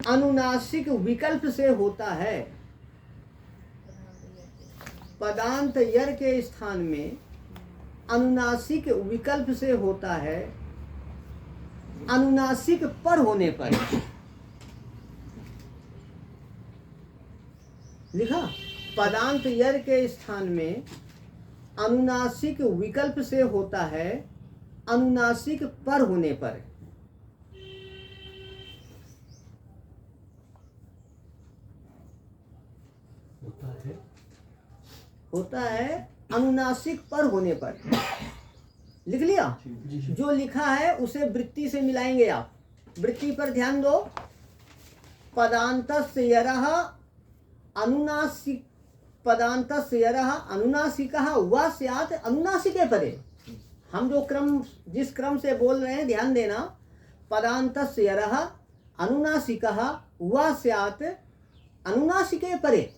अनुनासिक विकल्प से होता है। पदांत यर के स्थान में अनुनासिक विकल्प से होता है, अनुनासिक पर होने पर। लिखा, पदांत यर के स्थान में अनुनासिक विकल्प से होता है, अनुनासिक पर होने पर। होता है अनुनासिक पर होने पर। लिख लिया? जो लिखा है उसे वृत्ति से मिलाएंगे आप। वृत्ति पर ध्यान दो। पदान्तस्य यरः अनुनासिक, पदान्तस्य यरः अनुनासिकः वा स्यात् अनुनासिके परे। हम जो क्रम, जिस क्रम से बोल रहे हैं ध्यान देना। पदान्तस्य यरः अनुनासिकः वा स्यात् अनुनासिके परे।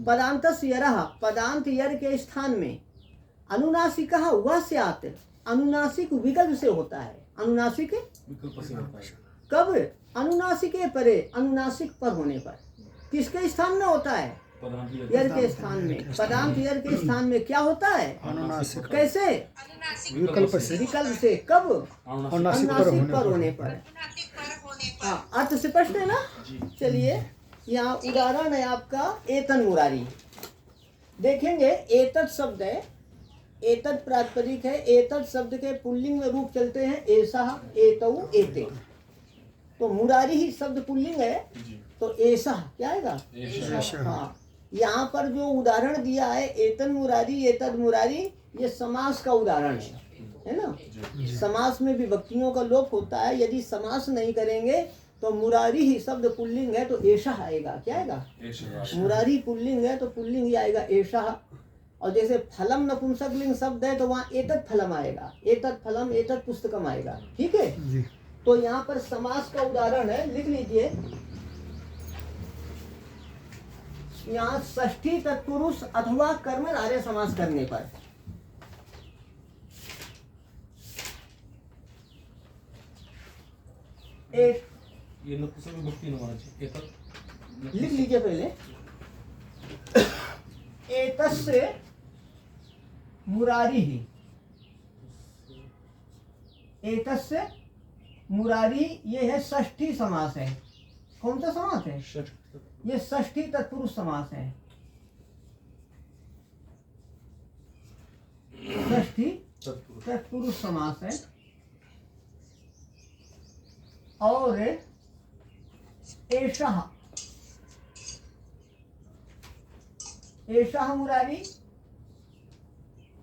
पदान्तस्य यरः, पदांत यर के स्थान में, अनुनासिकः वा स्यात्, अनुनासिक विकल्प से होता है। अनुनासिक विकल्प से होता है कब? अनुनासिके परे, अनुनासिक पर होने पर। किसके स्थान में होता है? यर के स्थान में। पदांत यर के स्थान में क्या होता है? अनुनासिक। कैसे? विकल्प से। विकल्प से कब? अनुनासिक पर होने पर। हाँ, अर्थ स्पष्ट है ना? चलिए, यहाँ उदाहरण है आपका एतन मुरारी। देखेंगे, एतत् शब्द है, एतत् प्रातिपदिक है। एतत् शब्द के पुल्लिंग में रूप चलते हैं एषः, एतौ, एते। तो मुरारी ही शब्द पुल्लिंग है, तो एषः क्या आएगा? हाँ, यहाँ पर जो उदाहरण दिया है एतन मुरारी, एतद मुरारी, ये समास का उदाहरण है ना? समास में विभक्तियों का लोप होता है। यदि समास नहीं करेंगे तो मुरारी ही शब्द पुल्लिंग है तो एषः आएगा। क्या आएगा? मुरारी पुल्लिंग है तो पुल्लिंग ही आएगा एषः। और जैसे फलम नपुंसक लिंग शब्द है तो वहाँ एतत् फलम आएगा, एतत् फलम, एतत् पुस्तकम आएगा। ठीक है जी। तो यहाँ पर समास का उदाहरण है, लिख लीजिए। यहाँ षष्ठी तत्पुरुष अथवा कर्मधारय समास करने पर। एक ये नपुंसक विभक्ति होना चाहिए। लिख लीजिए पहले। एतस्य मुरारी ही, एतस्य मुरारी, ये है षष्ठी समास है। कौन सा समास है? ये षष्ठी तत्पुरुष समास है। षष्ठी तत्पुरुष समास है। और एषः, एषः मुरारी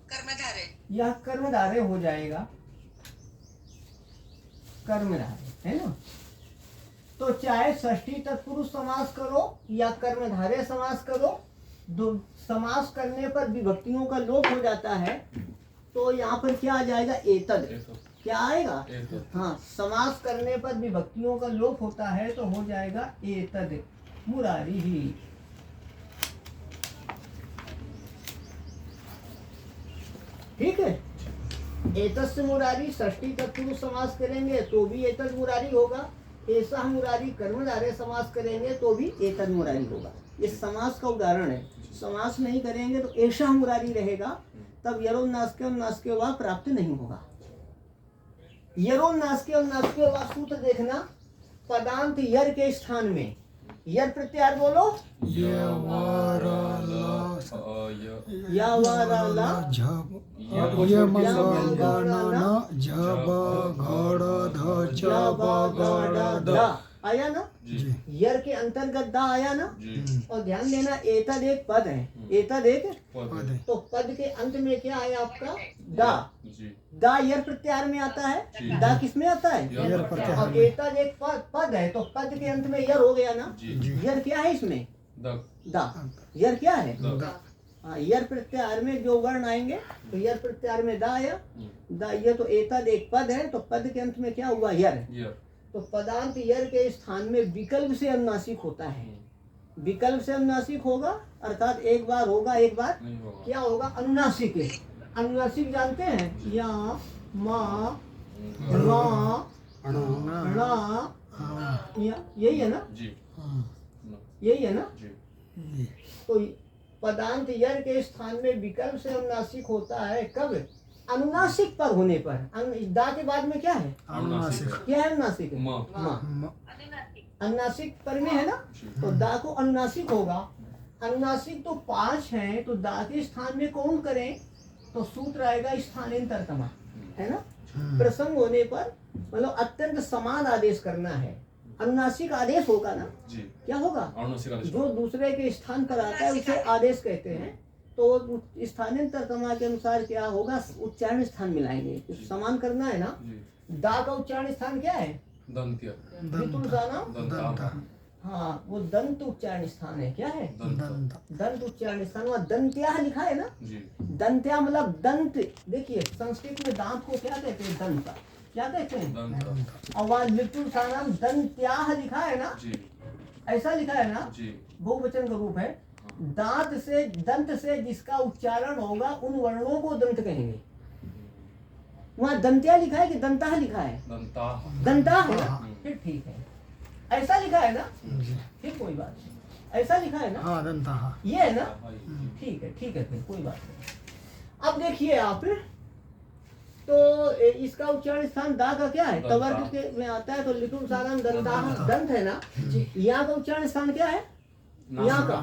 कर्मधारय, यह कर्मधारय हो जाएगा। कर्मधारय है ना? तो चाहे षष्ठी तत्पुरुष समास करो या कर्मधारय समास करो, दो समास करने पर विभक्तियों का लोप हो जाता है। तो यहाँ पर क्या आ जाएगा? एतद। क्या आएगा? हाँ, समास करने पर विभक्तियों का लोप होता है तो हो जाएगा एतद मुरारी ही। ठीक है। एतस्य मुरारी षष्ठी तत्पुरुष समास करेंगे तो भी एतद मुरारी होगा। एषः मुरारी कर्मधारय समास करेंगे तो भी एतद मुरारी होगा। ये समास का उदाहरण है। समास नहीं करेंगे तो एषः मुरारी रहेगा, तब यरोन्नासिके वा प्राप्त नहीं होगा। यरोन्नासिके वा सूत्र देखना। पदांत यर के स्थान में यर प्रत्यार बोलो। आया ना? यर के अंतर्गत दा आया ना? और ध्यान देना, एतद एक पद है, एतद एक पद है। तो पद के अंत में क्या है आपका? दा। दा यर प्रत्यार में आता है। दा किस में आता है? यर प्रत्यार। और एतद एक पद है तो पद के अंत में यर हो गया ना? यर क्या है इसमें? दा। यर क्या है? हाँ, यर प्रत्यार में जो वर्ण आएंगे तो यर प्रत्यार में दा आया। दा, ये तो एतद एक पद है तो पद के अंत में क्या हुआ? यर। तो पदांत यर के स्थान में विकल्प से अनुनासिक होता है। विकल्प से अनुनासिक होगा अर्थात एक बार होगा एक बार क्या होगा? अनुनासिक। अनुनासिक जानते हैं? या मा रा रा, यही है ना, जी यही है ना। जी तो पदांत यर के स्थान में विकल्प से अनुनासिक होता है कब? अनुनासिक पर होने पर। दा के बाद में क्या है? अनुनासिक क्या है? अनुनासिक है। म म। अनुनासिक पर में है ना, जी तो दा को अनुनासिक होगा। अनुनासिक तो 5 हैं, तो दा के स्थान में कौन करें? तो सूत्र आएगा स्थानांतरतमा, है ना। प्रसंग होने पर मतलब अत्यंत समान आदेश करना है। अनुनासिक आदेश होगा ना, जी क्या होगा? अनुनासिक आदेश जो दूसरे के स्थान पर आता है उसे आदेश कहते हैं। तो स्थानांतरतमा के अनुसार क्या होगा? उच्चारण स्थान मिलाएंगे, समान करना है ना। जी दा का उच्चारण स्थान क्या है? दंत्य वितुलसाना। दंता हाँ, वो दंत उच्चारण स्थान है। क्या है? दंत दंत उच्चारण स्थान। वहाँ दंत्या लिखा है ना। जी दंत्या मतलब दंत। देखिए संस्कृत में दांत को क्या कहते हैं? दंत। क्या कहते हैं? दंत और वहाँ लिटुलसानाम दंत्याह लिखा है ना, जी ऐसा लिखा है ना। जी बहुवचन का रूप है। दांत से, दंत से जिसका उच्चारण होगा उन वर्णों को दंत कहेंगे। वहाँ दंत्या लिखा है कि दंता लिखा है? दंता दंता है ना, फिर ठीक है। ऐसा लिखा है ना, फिर कोई बात नहीं। ऐसा लिखा है ना, हाँ दंता हाँ। ये है ना, ठीक है, ठीक है, फिर कोई बात नहीं। अब देखिए आप, तो इसका उच्चारण स्थान दा का क्या है? तवर्ग के में आता है, तो लिटुल साराम दंता दंत है ना। यहाँ का उच्चारण स्थान क्या है? यहाँ का,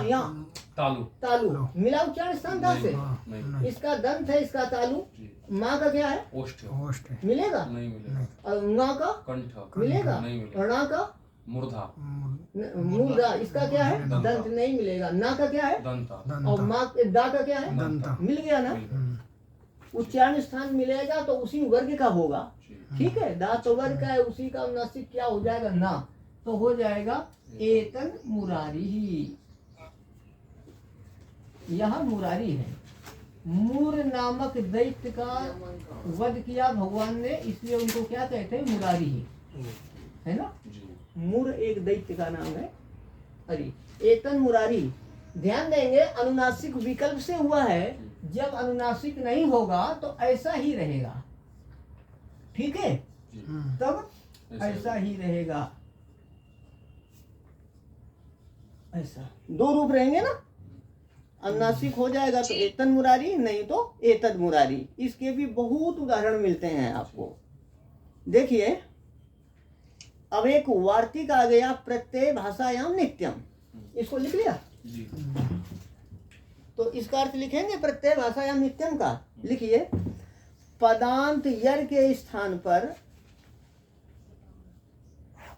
यहाँ तालु तालु मिला उच्चारण स्थान दा से। नहीं इसका दंत है, इसका तालु। जी माँ का क्या है? ओष्ठ होस्ट है। मिलेगा। नहीं मिलेगा और ङा का कंठ मिलेगा। नहीं मिलेगा और ना का मूर्धा मूर्धा, इसका क्या है? दंता। दंत नहीं मिलेगा। ना का क्या है? दंता और दंता माँ दा का क्या है? दंता। मिल गया ना। उच्चारण स्थान मिलेगा तो उसी वर्ग का होगा। जी ठीक है, दा तो वर्ग का है, उसी का अनुनासिक क्या हो जाएगा? ना। तो हो जाएगा एतन मुरारी ही। यह मुरारी है। मूर नामक दैत्य का वध किया भगवान ने, इसलिए उनको क्या कहते हैं? मुरारी ही, है ना। जी मूर एक दैत्य का नाम है। अरे एतन मुरारी, ध्यान देंगे अनुनासिक विकल्प से हुआ है। जब अनुनासिक नहीं होगा तो ऐसा ही रहेगा। ठीक है, जी तब ऐसा ही रहेगा। ऐसा दो रूप रहेंगे ना। अनुनासिक हो जाएगा तो एतन मुरारी, नहीं तो एतद मुरारी। इसके भी बहुत उदाहरण मिलते हैं आपको। देखिए अब एक वार्तिक आ गया, प्रत्यय भाषायाम नित्यम। इसको लिख लिया। जी तो इसका अर्थ लिखेंगे प्रत्यय भाषायाम नित्यम का। लिखिए, पदांत यर के स्थान पर,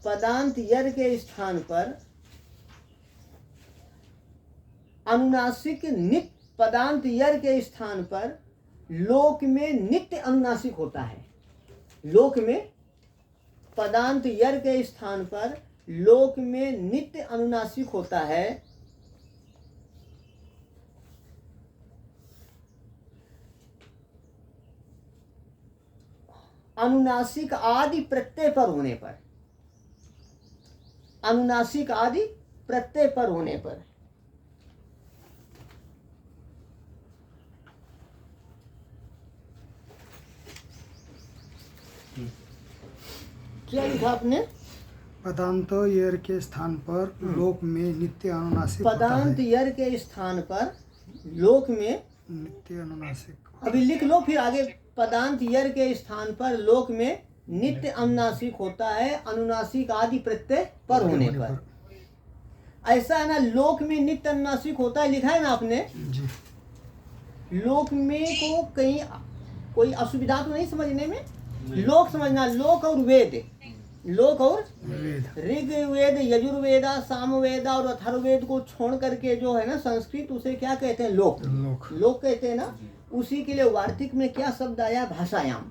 पदांत यर के स्थान पर अनुनासिक नित्य, पदांत यर के स्थान पर लोक में नित्य अनुनासिक होता है। लोक में पदांत यर के स्थान पर लोक में नित्य अनुनासिक होता है। अनुनासिक आदि प्रत्यय पर होने पर, अनुनासिक आदि प्रत्यय पर होने पर। क्या लिखा आपने? पदांत यर के स्थान पर लोक में नित्य अनुनासिक होता पदांत है। यर के स्थान पर लोक में, नित्य अनुनासिक अभी लिख लो फिर आगे। पदांत यर के स्थान पर लोक में नित्य अनुनासिक होता है, अनुनासिक आदि प्रत्यय पर होने पर। ऐसा है ना, लोक में नित्य अनुनासिक होता है, लिखा है ना आपने। जी लोक में को कहीं कोई असुविधा तो नहीं समझने में? लोक समझना, लोक और वेद, लोक और वेद ऋग्वेद, यजुर्वेदा, सामवेदा और अथर्ववेद को छोड़ करके जो है ना संस्कृत, उसे क्या कहते हैं? लोक। लोक लोक कहते हैं ना। उसी के लिए वार्तिक में क्या शब्द आया? भाषायाम।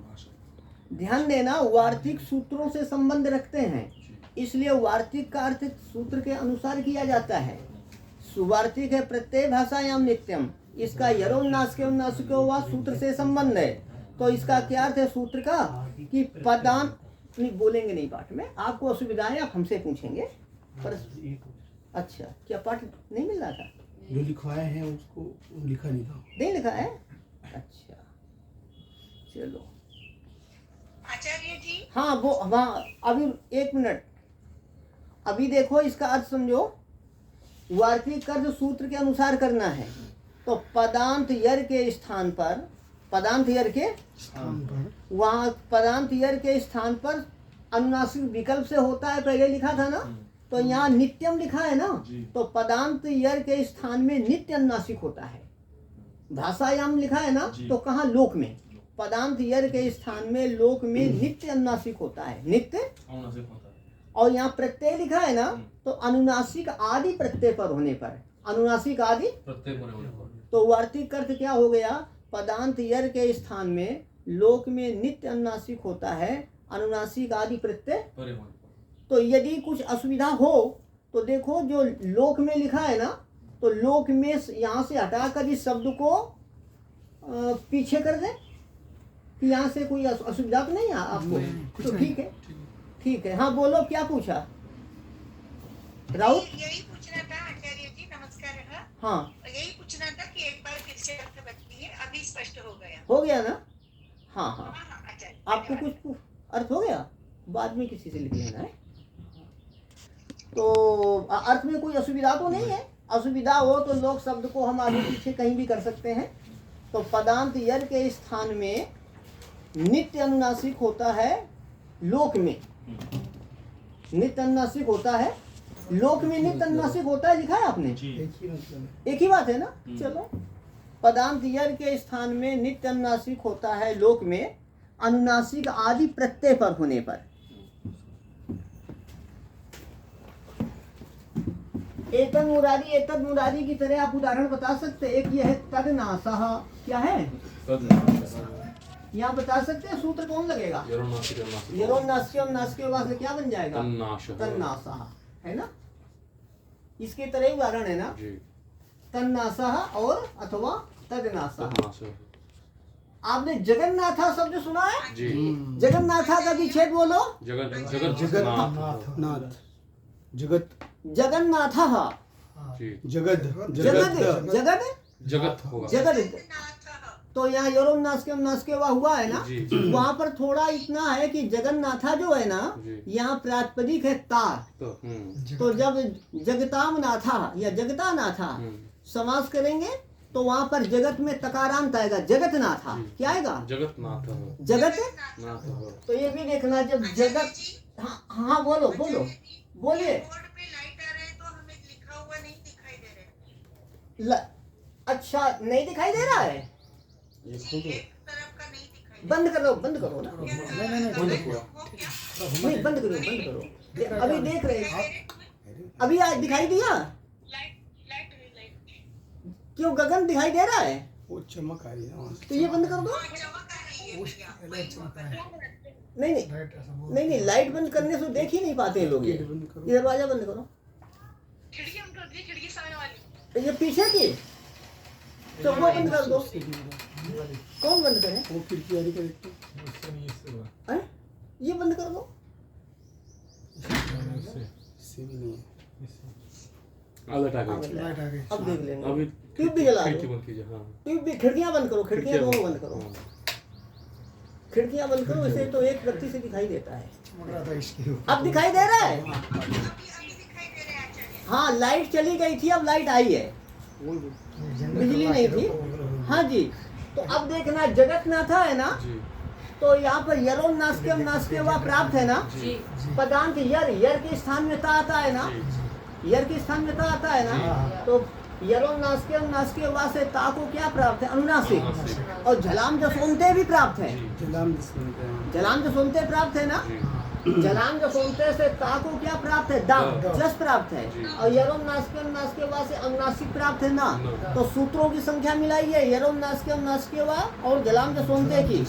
ध्यान देना, वार्तिक सूत्रों से संबंध रखते हैं, इसलिए वार्तिक का अर्थ सूत्र के अनुसार किया जाता है। सुवार्तिक है प्रत्यय भाषायाम नित्यम, इसका यरोन्नास के उन्नास के हुआ सूत्र से संबंध है। तो इसका क्या अर्थ है सूत्र का? कि पदांत नहीं बोलेंगे, नहीं पाठ में आपको असुविधा है, आप हमसे पूछेंगे। पर अच्छा, क्या पाठ नहीं मिल रहा था? जो लिखवाए हैं उसको लिखा नहीं था। नहीं लिखा है? अच्छा चलो। आचार्य जी, हाँ वो, हाँ अभी 1 मिनट। अभी देखो इसका अर्थ समझो, वार्तिक कर्ज सूत्र के अनुसार करना है। तो पदांत यर के स्थान पर, पदांत यर के स्थान पर वहाँ पदांत यर के स्थान पर अनुनासिक विकल्प से होता है, पहले लिखा था ना। तो यहाँ नित्यम लिखा है ना, तो पदांत यर के स्थान में नित्य अनुनासिक होता है। भाषायाम लिखा है ना, तो कहाँ लोक में, पदांत यर के स्थान में लोक में नित्य अनुनासिक होता है, नित्य। अनुनासिक होता है। और यहाँ प्रत्यय लिखा है ना, तो अनुनासिक आदि प्रत्यय पर होने पर, अनुनासिक आदि प्रत्येक होने पर। तो वार्तिक अर्थ क्या हो गया, पदांत यर के स्थान में लोक में नित्य अनुनासिक होता है, अनुनासिक आदि प्रत्यय। परे होने पर। तो यदि कुछ असुविधा हो तो देखो, जो लोक में लिखा है ना, तो लोक में यहाँ से हटाकर इस शब्द को पीछे कर दे, कि यहाँ से कोई असुविधा तो नहीं है आपको? कुछ तो नहीं। ठीक है, ठीक है। हाँ बोलो, क्या पूछा राहुल? यही पूछना था आचार्य जी, नमस्कार। हाँ यही पूछना था कि एक बार फिर से अर्थ बताइए, अभी स्पष्ट हो गया। हो गया ना? हाँ हाँ, हाँ हाँ आचार्य, आपको धन्यवाद। कुछ अर्थ हो गया, बाद में किसी से लिख लेना है। तो अर्थ में कोई असुविधा तो नहीं है? असुविधा हो तो लोग शब्द को हम आगे पीछे कहीं भी कर सकते हैं। तो पदांत यर के स्थान में नित्य अनुनासिक होता है लोक में, नित्य अनुनासिक होता है लोक में, नित्य अनुनासिक होता है, लिखा है आपने? एक ही मतलब है। एक ही बात है ना। चलो, पदांत यर के स्थान में नित्य अनुनासिक होता है लोक में, अनुनासिक आदि प्रत्यय पर होने पर। एतद मुरारी की तरह आप उदाहरण बता सकते हैं। एक ये है तदनासः, क्या है यहाँ बता सकते हैं? सूत्र कौन लगेगा? यरोनास्यम, नास्के से क्या बन जाएगा? तन्नासः, है ना? इसके तरह उदाहरण है ना, तन्नासः और अथवा तदनासः। आपने जगन्नाथा शब्द सुना है? जगन्नाथा का विच्छेद बोलो। नाथ, जगत, जगन्नाथा, जगद, जगद, जगद, जगत होगा। जगद। नाथः। तो यहाँ योरम नास्के नास्के हुआ है ना, वहाँ पर थोड़ा इतना है कि जगन्नाथा जो है ना, यहाँ प्रातिपदिक है ता। तो जब जगताम नाथा या जगता नाथा समास करेंगे तो वहाँ पर जगत में तकारांत आएगा, जगत नाथा। क्या आएगा? जगत नाथ। जगत। नाथ। तो ये भी देखना, जब जगत, हाँ हाँ बोलो बोलो, बोलिए। बोर्ड पे लाइट आ रहे हैं तो हमें लिखा हुआ नहीं दिखाई दे रहा है। अच्छा, नहीं दिखाई दे रहा है? एक तरफ का नहीं दिखाई बंद करो, बंद करो ना। नहीं नहीं, बंद करो, बंद करो। अभी देख रहे हैं, अभी आज दिखाई दिया? लाइट क्यों, गगन दिखाई दे रहा है? वो चमक आ रही है वहाँ से। तो ये बंद कर दो। चमक आ रही है भैया। नहीं नहीं नहीं नहीं, लाइट बंद करने से देख ही नहीं पाते हैं लोग। ये बंद करो। ये दरवाजा बंद करो। खिड़की हम कर दी, खिड़की सामने वाली। ये पीछे की, तो वो बंद कर दो। कौन बंद करे? वो खिड़की आ रही है, देखो। हैं? ये बंद कर दो। इससे भी नहीं है। अलर्ट आ गई। लाइट आ गई। अब देख लेंगे। अभी ट्यूब भी जला खिड़की दो, बंद कीजिए। हाँ, ट्यूब भी, खिड़कियां बंद करो, खिड़कियां दोनों बंद करो, खिड़कियां बंद करो। इसे तो एक व्यक्ति से दिखाई देता है। चमक रहा था इसके ऊपर। अब दिखाई दे रहा है? अभी दिखाई दे रहे हैं आचार्य। हाँ, लाइट चली गई थी, अब लाइट आई है, बिजली नहीं थी। हाँ जी। तो अब देखना, जगत नाथा है ना, जी तो यहाँ पर यरोन नास्केम नास्केवा प्राप्त है ना। पदांत यर, यर के स्थान में ता आता है ना, यर के स्थान में ता आता है ना। तो यरोन नास्केम नास्केवा से ता को क्या प्राप्त है? अनुनासिक। और झलाम जसोनते भी प्राप्त है, जलाम सुनते हैं। जलाम जसोनते प्राप्त है ना। जलाम जसोनते से ता को क्या प्राप्त है? दा, जस प्राप्त है। और यरोम नास्केम नास्केवा से अनुनासिक प्राप्त है ना। तो सूत्रों की संख्या मिलाइए, यरोम नास्केम नास्केवा और जलाम जसोनते की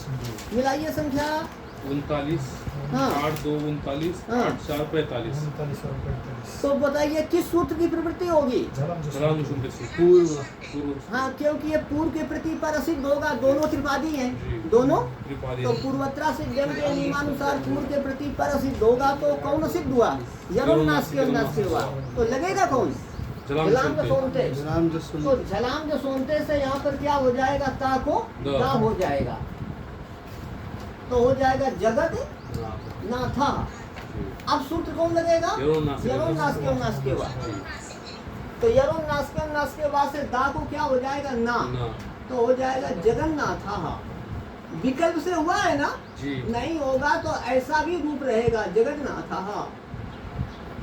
मिलाइए संख्या। 39, हाँ। 8 2 39, हाँ। 8 4 45। तो बताइए किस सूत्र की प्रवृत्ति होगी? सलाम सुनते से पूर्व। हाँ, क्योंकि ये पूर्व के प्रति पर सिद्ध होगा, दोनों त्रिपादी हैं, दोनों। त्रिपादी। तो पूर्वत्रा से जम के नियमानुसार पूर्व के प्रति पर सिद्ध होगा, तो कौन सिद्ध हुआ? यरोन नास्के हुआ। तो लगेगा कौन? झलाम जसोनते। जलाम जो सुन। तो झलाम जसोनते से यहाँ पर क्या हो जाएगा? ता को दा हो जाएगा, तो हो जाएगा जगत नाथा। अब सूत्र कौन लगेगा? यरोनासिक यरोनासिक वा। तो यरोनासिक वा से दा को क्या हो जाएगा? ना। ना तो हो जाएगा जगन्नाथ। विकल्प से हुआ है ना? जी नहीं होगा तो ऐसा भी रूप रहेगा जगन्नाथ।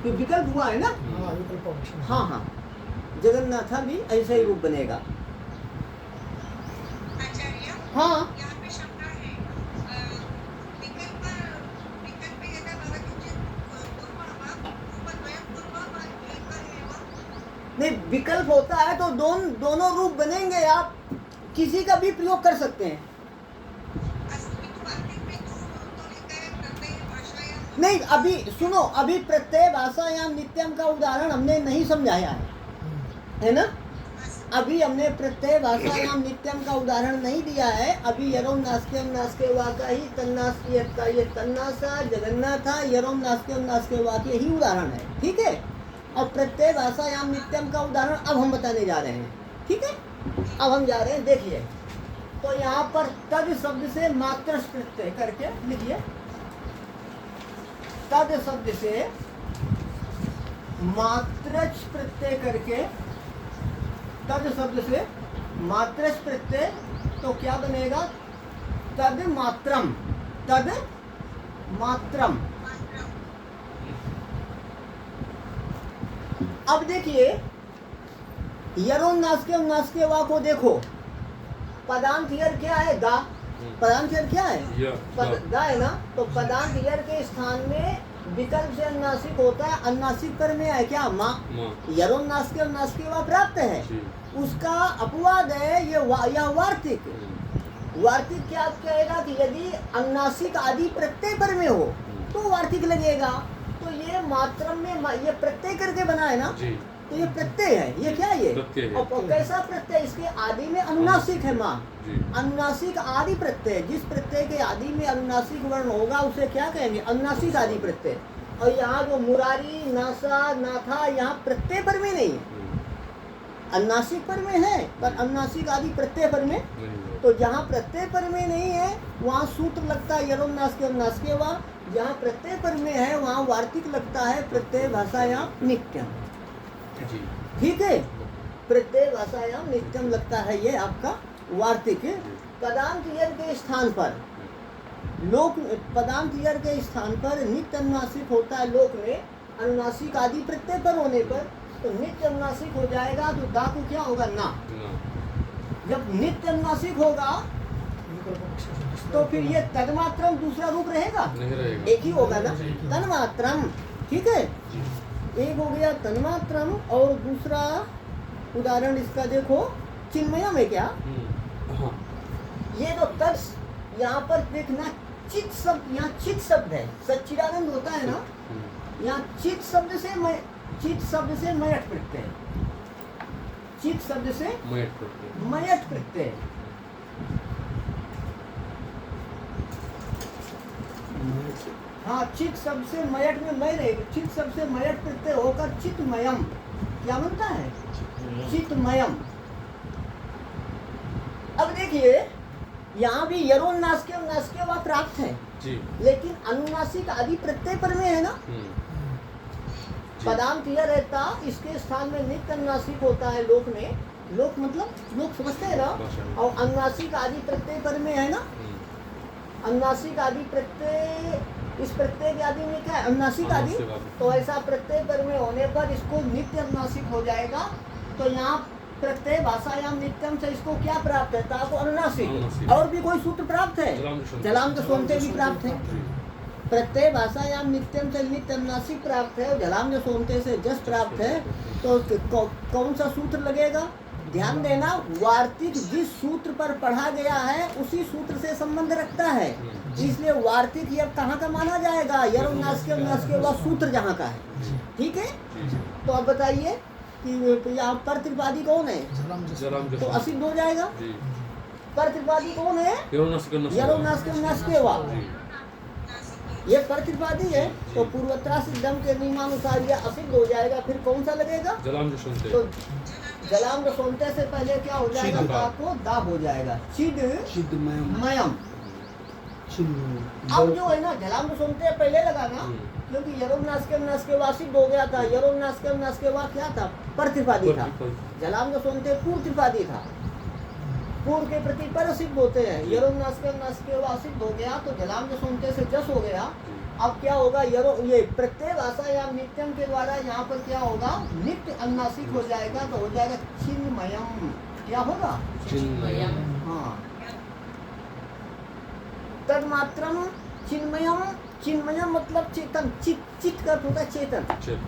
तो विकल्प हुआ है ना? हाँ विकल्प अवश्य। हाँ हाँ, जगन्नाथ भी ऐसा ही रूप बनेगा। आचार्य, हाँ यहाँ पे शंका है। विकल्प विकल्प यदा भवति चेत् पूर्वं वा रूपद्वयं पूर्वं वा एकः एव? नहीं, विकल्प होता है तो दोनों रूप बनेंगे। आप किसी का भी प्रयोग कर सकते हैं। किन्तु वार्तिक में तो लिखा है प्रत्यय भाषायां। नहीं, अभी सुनो, अभी प्रत्यय भाषायाम नित्यम का उदाहरण हमने नहीं समझाया है ना? अभी हमने प्रत्यय भाषायाम नित्यम का उदाहरण नहीं दिया है। अभी यरोम नास्केम नास्के वा का ही तन्नास्कियता, ये तन्नासा जगन्नाथा यरोम नास्केम नास्के वा के ही उदाहरण है। ठीक है? और प्रत्यय भाषायाम नित्यम का उदाहरण अब हम बताने जा रहे हैं। ठीक है, अब हम जा रहे हैं। देखिए, तो यहाँ पर तद शब्द से मात्र प्रत्यय करके लिखिए। तद शब्द से मात्रच प्रत्यय करके, तद शब्द से मात्रच प्रत्यय, तो क्या बनेगा? तद मात्रम, तद मात्रम। अब देखिए, यरों नास्के वा को देखो। पदांत यर क्या है? दा। पदांत यर क्या है? दा है ना? तो पदांत यर के स्थान में विकल्प से अनुनासिक होता है। अनुनासिक पर में है क्या? माँ। यरों नास्के वा प्राप्त है। उसका अपवाद है ये यह वार्तिक। वार्तिक क्या कहेगा कि यदि अनुनासिक आदि प्रत्यय पर में हो तो वार्तिक लगेगा। तो ये मात्रम में ये प्रत्यय करके बना है ना? तो ये प्रत्यय है। ये क्या है? ये और कैसा प्रत्यय? इसके आदि में अनुनासिक है। माँ अनुनासिक आदि प्रत्यय, जिस प्रत्यय के आदि में अनुनासिक वर्ण होगा उसे क्या कहेंगे? अनुनासिक आदि प्रत्यय। और यहाँ जो मुरारी, नासा, नाथा, यहाँ प्रत्यय पर में नहीं है, अनुनासिक पर में है, पर अनुनासिक आदि प्रत्यय पर में। तो जहाँ प्रत्यय पर में नहीं है वहाँ सूत्र लगता है यरों नास्के वा। जहाँ प्रत्यय पर में है वहाँ वार्तिक लगता है प्रत्यय भाषायाम नित्यम। ठीक है, प्रत्यय भाषायाम नित्यम लगता है ये आपका वार्तिक। पदांत यर के स्थान पर लोक, पदांत यर के स्थान पर नित्य अनुनासिक होता है लोक में। अनुनासिक आदि प्रत्यय पर होने पर तो नित्य अनुनासिक हो जाएगा। तो दा को क्या होगा? ना। जब नित्य अनुनासिक होगा तो फिर ये तन्मात्रम दूसरा रूप रहेगा? नहीं रहेगा, एक ही होगा ना, तन्मात्रम। ठीक है, एक हो गया तन्मात्रम और दूसरा उदाहरण इसका देखो चिन्मयम है क्या? ये जो तर्स यहाँ पर देखना, चित शब्द, यहाँ चित शब्द है। सच्चिदानंद होता है ना? यहाँ चित शब्द से मयट प्रत्यय, चित शब्द से मयट प्रत्यय। हाँ, चित शब्द से मयट में मय रहेगा। चित शब्द से मयट प्रत्यय होकर चितमयम क्या बनता है? चितमयम। अब देखिए, यहाँ भी यरों नास्के वा प्राप्त है जी। लेकिन अनुनासिक आदि प्रत्यय पर में है ना? पदांत यह रहता, इसके स्थान में नित्य अनुनासिक होता है लोक में। लोक मतलब लोक समझते हैं ना? और अनुनासिक आदि प्रत्यय पर में है ना? अनुनासिक आदि प्रत्यय, इस प्रत्यय के आदि में क्या है? अनुनासिक आदि। तो ऐसा प्रत्यय पर में होने पर इसको नित्य अनुनासिक हो जाएगा। तो यहाँ प्रत्यय भाषायाम नित्यम से इसको क्या प्राप्त है? ताको अनुनासिक। और भी कोई सूत्र प्राप्त है? जलाम जो सोनते भी प्राप्त है। प्रत्यय भाषायाम नित्यम से नित्य अनुनासिक प्राप्त है और जलाम जो सोनते से जस प्राप्त है। तो कौन सा सूत्र लगेगा? ध्यान देना, वार्तिक जिस सूत्र पर पढ़ा गया है उसी सूत्र से संबंध रखता है। इसलिए वार्तिक ये कहाँ का माना जाएगा? यरों नास्के वा सूत्र जहाँ का है। ठीक है, तो अब बताइए कि यहाँ पर त्रिपादी कौन है? तो असिद्ध हो जाएगा। पर त्रिपादी कौन है? यरों नास्के वा, ये पर त्रिपादी है। तो पूर्वत्रा सिद्धम के नियमानुसार ये असिद्ध हो जाएगा। फिर कौन सा लगेगा? तो जलाम रसोनते से पहले क्या हो जाएगा? दा को दा हो जाएगा। चिदमयम, चिन्ह अब जो है ना झलाम तो सुनते हैं पहले लगाना, क्योंकि यरोनाश के वासित हो गया था। यरोनाश के बाद क्या था? प्रतिपादी था। झलाम तो सुनते पूर्व त्रिपादी था, पूर्व के प्रति पर सिद्ध होते हैं। यरोनाश के वासित हो गया तो झलाम जो सुनते से जस हो गया। अब क्या होगा? ये प्रत्यय भाषा या नित्यम के द्वारा यहाँ पर क्या होगा? नित्य अनुनासिक हो जाएगा, तो हो जाएगा चिन्मयम। क्या होगा? चिन्मयम। हाँ, तन्मात्रम चिन्मयम। चिन्मयम मतलब चेतन। चित का होता है चेतन।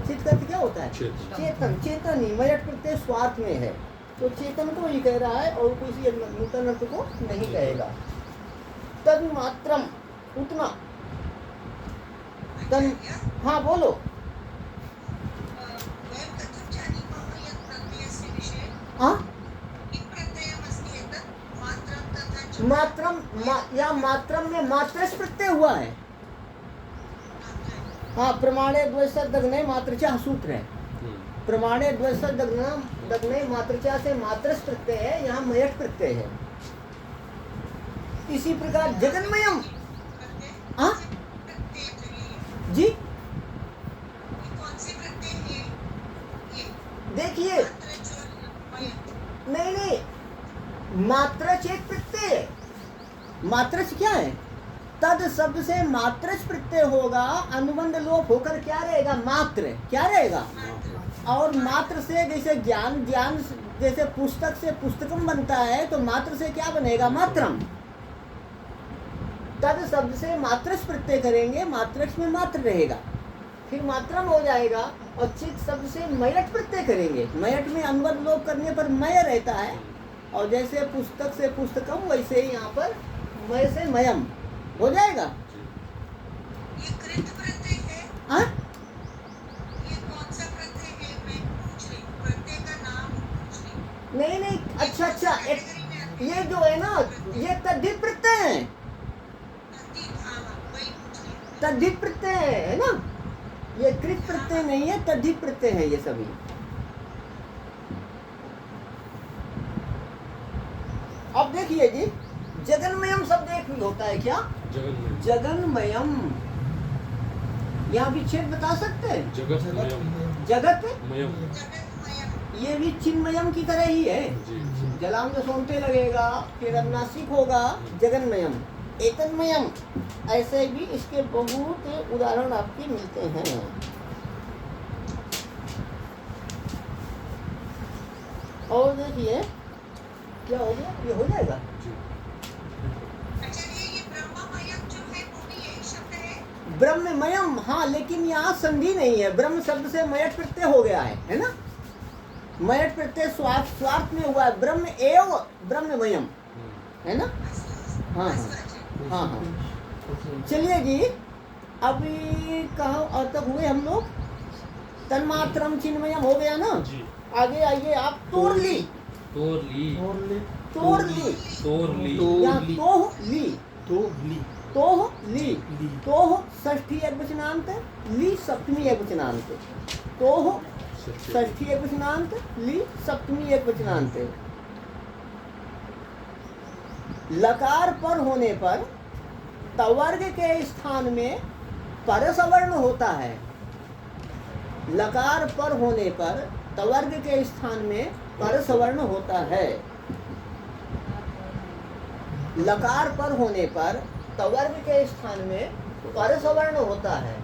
चित का क्या होता है? चेतन। चेतन ही मयट प्रत्यय स्वार्थ में है, तो चेतन को ही कह रहा है और किसी नूतन अर्थ को नहीं कहेगा। तन्मात्रम उतना। तन हाँ बोलो। वयं कथं जानीमः यत् प्रत्ययस्य विषये हाँ, किं प्रत्ययमस्ति एतत्? मात्रं तथा च मात्रम या मात्रम में मात्रस प्रत्यय हुआ है। हाँ, प्रमाणे द्वैसत दग्ने मात्रचा सूत्र है। प्रमाणे द्वैसत दग्ने मात्रचा से मात्रस प्रत्यय है, यहाँ मयट प्रत्यय है। इसी प्रकार जगन्मयम। हाँ प्रत्यय तो ये जी, कौन से प्रत्यय है ये? देखिए मात्र जो वयं नहीं, मात्रच एक प्रत्यय है। मात्रच क्या है? तद शब्द से मात्रच प्रत्यय होगा, अनुबंध लोप होकर क्या रहेगा? मात्र। क्या रहेगा? और मात्र से जैसे ज्ञान जैसे पुस्तक से पुस्तकम बनता है, तो मात्र से क्या बनेगा? मात्रम। तद शब्द से मात्रच प्रत्यय करेंगे, मात्रच में मात्र रहेगा, फिर मात्रम हो जाएगा। और चित शब्द से मयट प्रत्यय करेंगे, मयट में अनुबंध लोप करने पर मय रहता है। और जैसे पुस्तक से पुस्तकम, वैसे ही यहाँ पर मय से मयम हो जाएगा। ये कृत प्रत्यय है। हाँ, ये कौन सा प्रत्यय है? मैं पूछ रही हूँ, प्रत्यय का नाम पूछ रही हूँ। नहीं, अच्छा कैटेगरी में आते हैं। ये जो है ना, ये तद्धित प्रत्यय है। हाँ, वही पूछ रही हूँ। तद्धित प्रत्यय है ना, ये कृत प्रत्यय नहीं है, तद्धित प्रत्यय है ये सभी। अब देखिए जी, जगन्मयम शब्द एक भी होता है क्या? जगन्मय। जगन्मयम, यहाँ विच्छेद बता सकते हैं? जगतमयम। जगत मयम। जगन्मयम्। ये भी चिन्मयम की तरह ही है। जी। जलाम जो सोनते लगेगा, फिर अनुनासिक होगा, जगन्मयम। एतन्मयम, ऐसे भी इसके बहुत उदाहरण आपके मिलते हैं। और देखिए क्या हो गया, ये हो जाएगा। जी। अच्छा, ये ब्रह्ममयम् जो है वो भी यही शब्द है। ब्रह्ममयम, हाँ, लेकिन यहाँ संधि नहीं है। ब्रह्म शब्द से मयट प्रत्यय हो गया है ना? मयट प्रत्यय स्वार्थ में हुआ है। ब्रह्म एव ब्रह्ममयम, है ना? हाँ हाँ हाँ। चलिए जी, अभी कहाँ और तक हुए हम लोग? तन्मात्रम चिन्मयम हो गया ना? जी। आगे आइए आप। तोरली। तोरली। तोरली तोरली। या तोह ली। तोह ली। ली। तोह षष्ठी एकवचनांत, ली सप्तमी एकवचनांत। तोह षष्ठी एकवचनांत, ली सप्तमी एकवचनांत। लकार पर होने पर तवर्ग के स्थान में परसवर्ण होता है। लकार पर होने पर तवर्ग के स्थान में परसवर्ण होता है। लकार पर होने पर तवर्ग के स्थान में परसवर्ण होता है।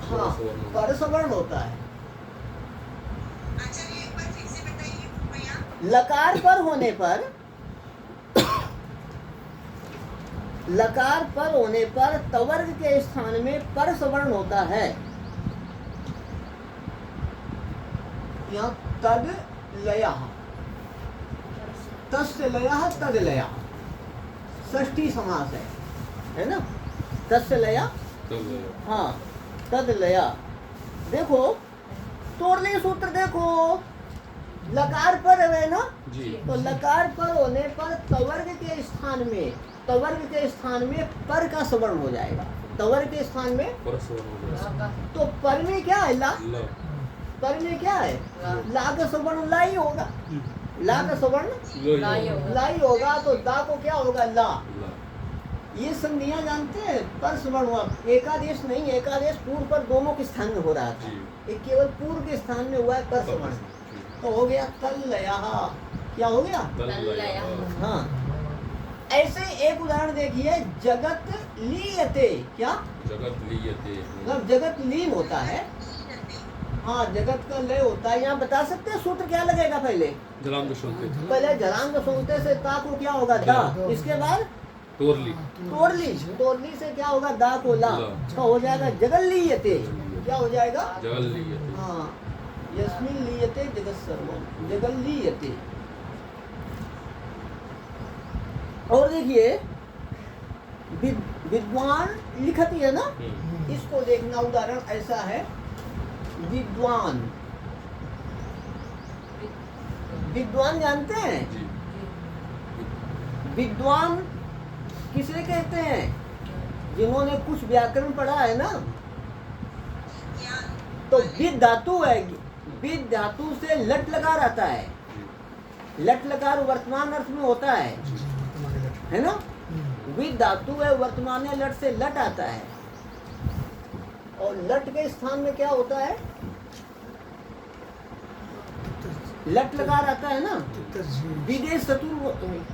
हाँ, परसवर्ण होता है। अच्छा, ये एक बार फिर से बताइए भैया। लकार पर होने पर तवर्ग के स्थान में परसवर्ण होता है। यहाँ तद लया, तस्य लया तद लया, षष्ठी समास है ना? तस्य लया, हाँ, तद लया। देखो तोड़ने सूत्र देखो, लकार पर है ना? जी। तो लकार पर होने पर तवर्ग के स्थान में पर का स्वर्ण हो जाएगा। तवर्ग के स्थान में तो पर में क्या है? ला। ल। पर में क्या है? ला का स्वर्ण ला ही होगा। ला का स्वर्ण लाई होगा, तो दा को क्या होगा? ला। ये संधियां जानते हैं, पर स्वर्ण हुआ, एकादेश नहीं, एकादेश पूर्व पर दोनों के स्थान में हो रहा था, ये केवल पूर्व के स्थान में हुआ है पर स्वर्ण। तो हो गया तल्लया। क्या हो गया? हाँ। ऐसे एक उदाहरण देखिए, जगत लीयते। क्या? जगत लीयते, मतलब जगत लीन होता है। हाँ, जगत का लय होता है। यहाँ बता सकते हैं सूत्र क्या लगेगा? पहले जलांग शोधते, पहले जलांग सोचते से ता को क्या होगा? दा। इसके बाद तोरली, तोरली, तोरली से क्या होगा? दा को ला। तो हो जाएगा जगल लीयते। क्या हो जाएगा? जगल लीयते। हाँ, यस्मिन् लीयते जगत सर्वम, जगल लीयते। और देखिए, विद्वान लिखती है ना, इसको देखना। उदाहरण ऐसा है, विद्वान। विद्वान जानते हैं? जी। विद्वान किसे कहते हैं? जिन्होंने कुछ व्याकरण पढ़ा है ना। तो विद धातु है, विद धातु से लट लकार आता है। लट लकार वर्तमान अर्थ में होता है ना। विद धातु है, वर्तमान लट से लट आता है, और लट के स्थान में क्या होता है? लट लकार आता है ना। विदेश चतुर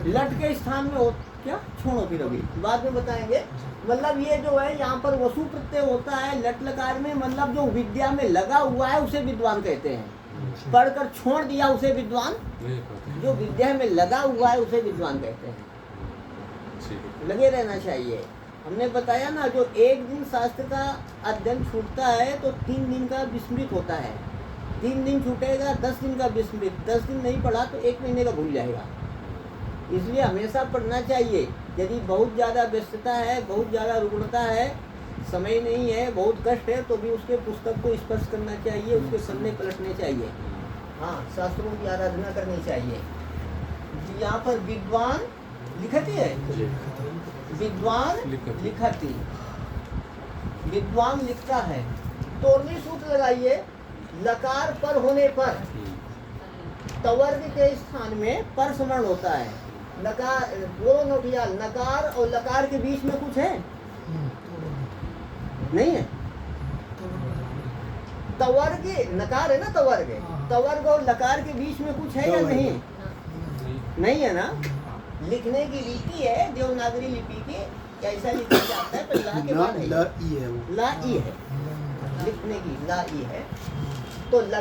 लट के स्थान में हो, क्या? छोड़ो फिर, अभी बाद में बताएंगे। मतलब ये जो है, यहाँ पर वसु प्रत्यय होता है लट लकार में, मतलब जो विद्या में लगा हुआ है उसे विद्वान कहते हैं। पढ़कर छोड़ दिया उसे विद्वान, जो विद्या में लगा हुआ है उसे विद्वान कहते हैं। लगे रहना चाहिए। हमने बताया ना, जो एक दिन शास्त्र का अध्ययन छूटता है तो 3 दिन का विस्मृत होता है। 3 दिन छूटेगा, 10 दिन का विस्मृत। 10 दिन नहीं पढ़ा तो 1 महीने का भूल जाएगा। इसलिए हमेशा पढ़ना चाहिए। यदि बहुत ज़्यादा व्यस्तता है, बहुत ज़्यादा रुग्णता है, समय नहीं है, बहुत कष्ट है, तो भी उसके पुस्तक को स्पर्श करना चाहिए, उसके पन्ने पलटने चाहिए। हाँ, शास्त्रों की आराधना करनी चाहिए। यहाँ पर विद्वान लिखती है, विद्वान लिखती, विद्वान लिखता है। तोरनी सूत्र लगाइए, लकार पर होने पर तवर्ग के स्थान में पर समरण होता है। नकार, बोलो नोटिया, नकार और लकार के बीच में कुछ है? नहीं है। तवर्ग, नकार है ना, तवर्ग। तवर्ग और लकार के बीच में कुछ है या नहीं? नहीं है ना। लिखने की लिपि है देवनागरी लिपि की, कैसा लिखा जाता है? पर ला के बाद है, ला ई है, लिखने की ला ई है। तो